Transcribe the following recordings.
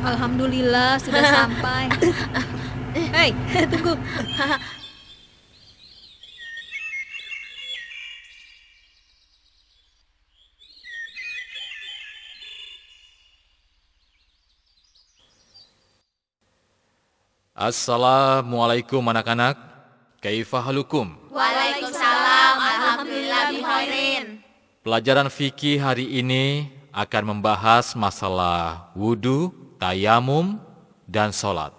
Alhamdulillah sudah sampai. Hei, tunggu. Assalamualaikum anak-anak. Kaifa halukum? Waalaikumsalam, alhamdulillah bihairin. Pelajaran fikih hari ini akan membahas masalah wudu, tayamum, dan sholat.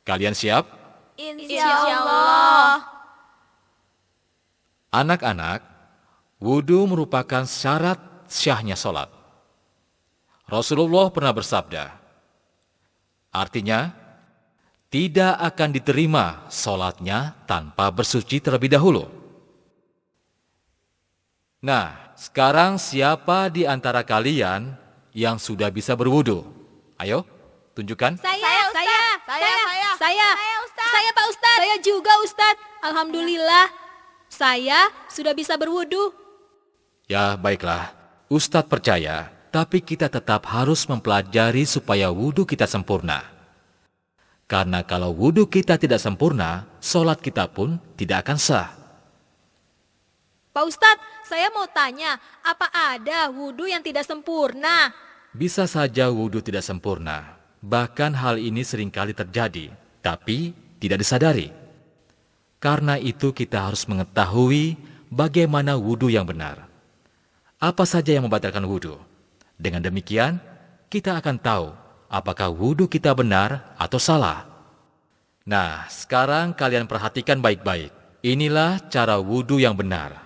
Kalian siap? Insyaallah. Anak-anak, wudu merupakan syarat syahnya sholat. Rasulullah pernah bersabda, artinya, tidak akan diterima sholatnya tanpa bersuci terlebih dahulu. Nah, sekarang siapa di antara kalian yang sudah bisa berwudu? Ayo, tunjukkan. Saya, Ustaz. Saya Pak Ustadz. Saya juga Ustadz. Alhamdulillah, saya sudah bisa berwudu. Ya, baiklah. Ustadz percaya, tapi kita tetap harus mempelajari supaya wudu kita sempurna. Karena kalau wudu kita tidak sempurna, sholat kita pun tidak akan sah. Pak Ustadz, saya mau tanya, apa ada wudu yang tidak sempurna? Bisa saja wudu tidak sempurna. Bahkan hal ini seringkali terjadi, tapi tidak disadari. Karena itu kita harus mengetahui bagaimana wudu yang benar. Apa saja yang membatalkan wudu. Dengan demikian, kita akan tahu apakah wudu kita benar atau salah. Nah, sekarang kalian perhatikan baik-baik. Inilah cara wudu yang benar.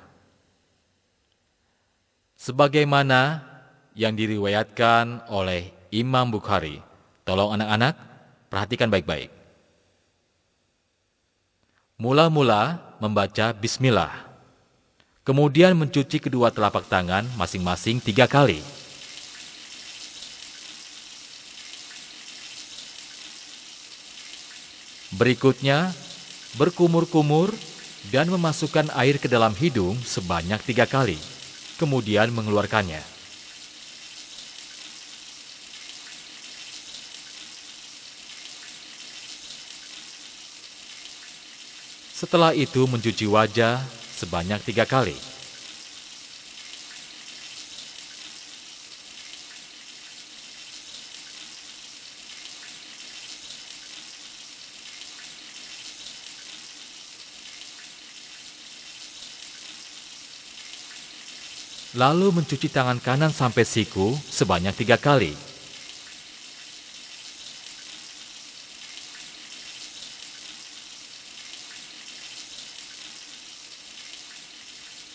Sebagaimana yang diriwayatkan oleh Imam Bukhari. Tolong anak-anak, perhatikan baik-baik. Mula-mula membaca bismillah. Kemudian mencuci kedua telapak tangan masing-masing 3 kali. Berikutnya, berkumur-kumur dan memasukkan air ke dalam hidung sebanyak 3 kali. Kemudian mengeluarkannya. Setelah itu mencuci wajah sebanyak 3 kali. Lalu mencuci tangan kanan sampai siku sebanyak 3 kali.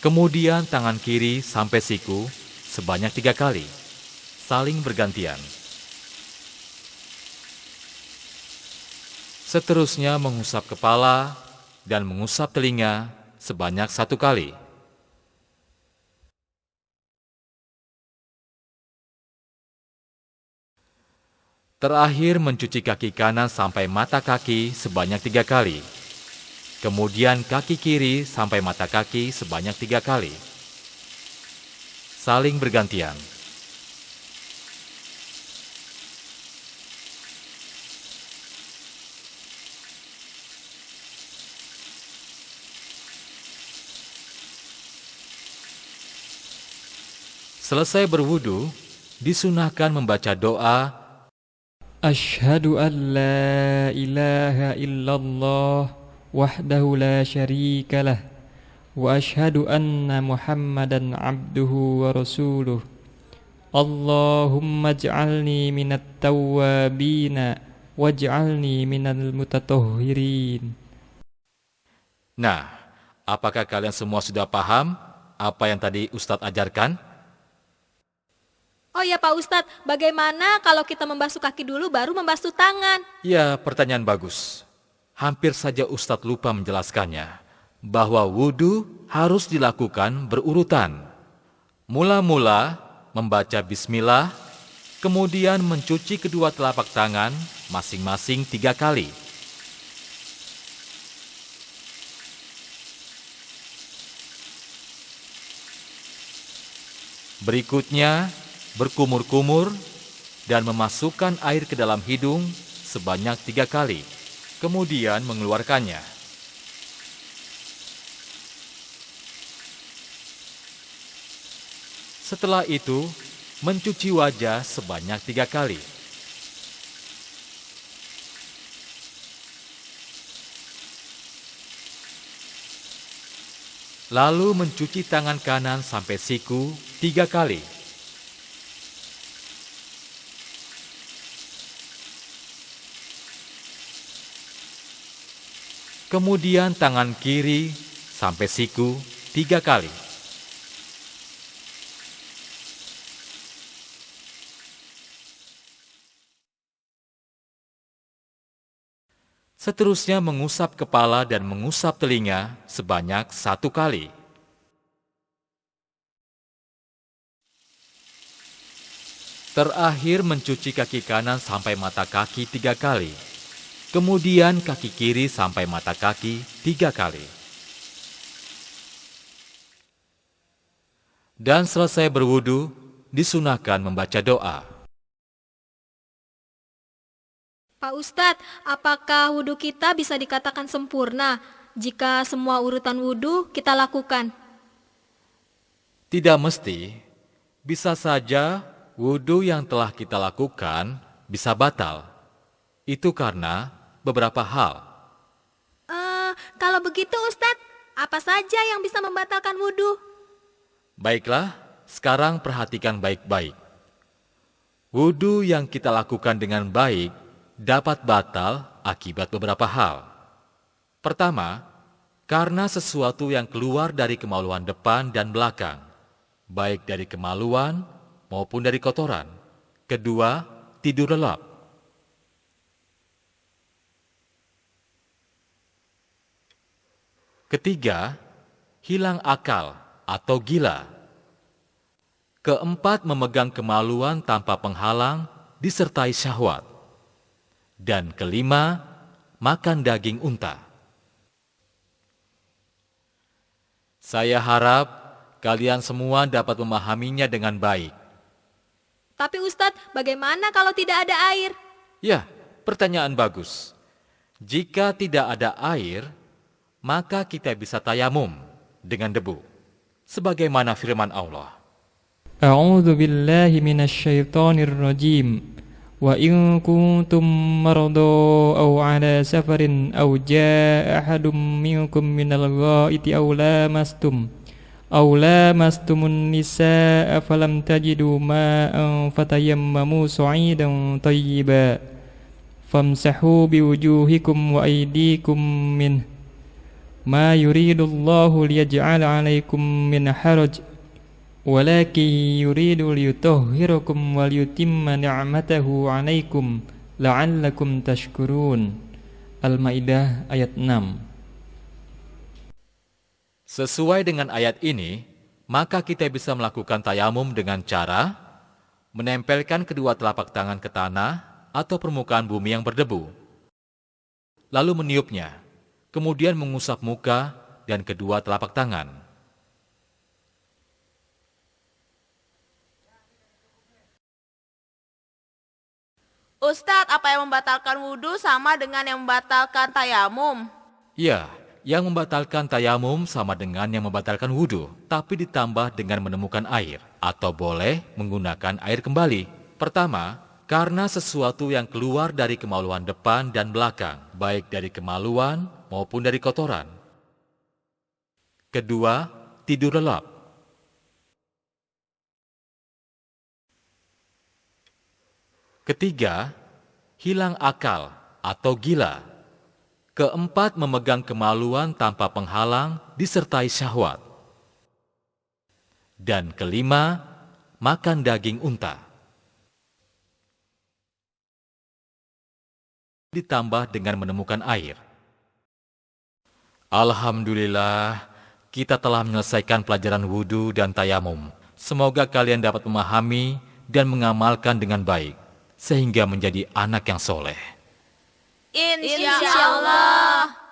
Kemudian tangan kiri sampai siku sebanyak 3 kali, saling bergantian. Seterusnya mengusap kepala dan mengusap telinga sebanyak 1 kali. Terakhir mencuci kaki kanan sampai mata kaki sebanyak 3 kali. Kemudian kaki kiri sampai mata kaki sebanyak 3 kali. Saling bergantian. Selesai berwudu, disunahkan membaca doa أشهد أن لا إله إلا الله وحده لا شريك له وأشهد أن محمدا عبده ورسوله اللهم اجعلني من التوابين واجعلني من المتطهرين. Nah, apakah kalian semua sudah paham apa yang tadi Ustadz ajarkan? Oh ya Pak Ustadz, bagaimana kalau kita membasuh kaki dulu baru membasuh tangan? Ya, pertanyaan bagus. Hampir saja Ustadz lupa menjelaskannya, bahwa wudhu harus dilakukan berurutan. Mula-mula membaca bismillah, kemudian mencuci kedua telapak tangan masing-masing 3 kali. Berikutnya, berkumur-kumur dan memasukkan air ke dalam hidung sebanyak 3 kali, kemudian mengeluarkannya. Setelah itu, mencuci wajah sebanyak 3 kali. Lalu mencuci tangan kanan sampai siku 3 kali. Kemudian tangan kiri sampai siku 3 kali. Seterusnya mengusap kepala dan mengusap telinga sebanyak 1 kali. Terakhir mencuci kaki kanan sampai mata kaki 3 kali. Kemudian kaki kiri sampai mata kaki 3 kali. Dan selesai berwudu, disunahkan membaca doa. Pak Ustadz, apakah wudhu kita bisa dikatakan sempurna jika semua urutan wudhu kita lakukan? Tidak mesti, bisa saja wudhu yang telah kita lakukan bisa batal. Itu karena beberapa hal. Kalau begitu Ustadz, apa saja yang bisa membatalkan wudhu? Baiklah, sekarang perhatikan baik-baik. Wudhu yang kita lakukan dengan baik dapat batal akibat beberapa hal. Pertama, karena sesuatu yang keluar dari kemaluan depan dan belakang, baik dari kemaluan maupun dari kotoran. Kedua, tidur lelap. Ketiga, hilang akal atau gila. Keempat, memegang kemaluan tanpa penghalang disertai syahwat. Dan kelima, makan daging unta. Saya harap kalian semua dapat memahaminya dengan baik. Tapi Ustadz, bagaimana kalau tidak ada air? Ya, pertanyaan bagus. Jika tidak ada air, maka kita bisa tayamum dengan debu. Sebagaimana firman Allah. A'udzu billahi minasyaitonir rajim. وَإِن كُنتُم مَّرْضَىٰ أَوْ عَلَىٰ سَفَرٍ أَوْ جَاءَ أَحَدٌ مِّنكُم مِّنَ الْغَائِطِ أَوْ لَامَسْتُمُ النِّسَاءَ فَلَمْ تَجِدُوا مَاءً فَتَيَمَّمُوا صَعِيدًا طَيِّبًا فَامْسَحُوا بِوُجُوهِكُمْ وَأَيْدِيكُم مِّنْهُ مَا يُرِيدُ اللَّهُ لِيَجْعَلَ عَلَيْكُم مِّنْ حَرَجٍ ولكن يريد ليطهركم وليتم نعمته عليكم لعلكم تشكرون. Al-Maidah ayat 6. Sesuai dengan ayat ini, maka kita bisa melakukan tayamum dengan cara menempelkan kedua telapak tangan ke tanah atau permukaan bumi yang berdebu, lalu meniupnya, kemudian mengusap muka dan kedua telapak tangan. Ustadz, apa yang membatalkan wudhu sama dengan yang membatalkan tayamum? Ya, yang membatalkan tayamum sama dengan yang membatalkan wudhu, tapi ditambah dengan menemukan air, atau boleh menggunakan air kembali. Pertama, karena sesuatu yang keluar dari kemaluan depan dan belakang, baik dari kemaluan maupun dari kotoran. Kedua, tidur lelap. Ketiga, hilang akal atau gila. Keempat, memegang kemaluan tanpa penghalang disertai syahwat. Dan kelima, makan daging unta. Ditambah dengan menemukan air. Alhamdulillah, kita telah menyelesaikan pelajaran wudhu dan tayamum. Semoga kalian dapat memahami dan mengamalkan dengan baik, sehingga menjadi anak yang soleh. Insya Allah.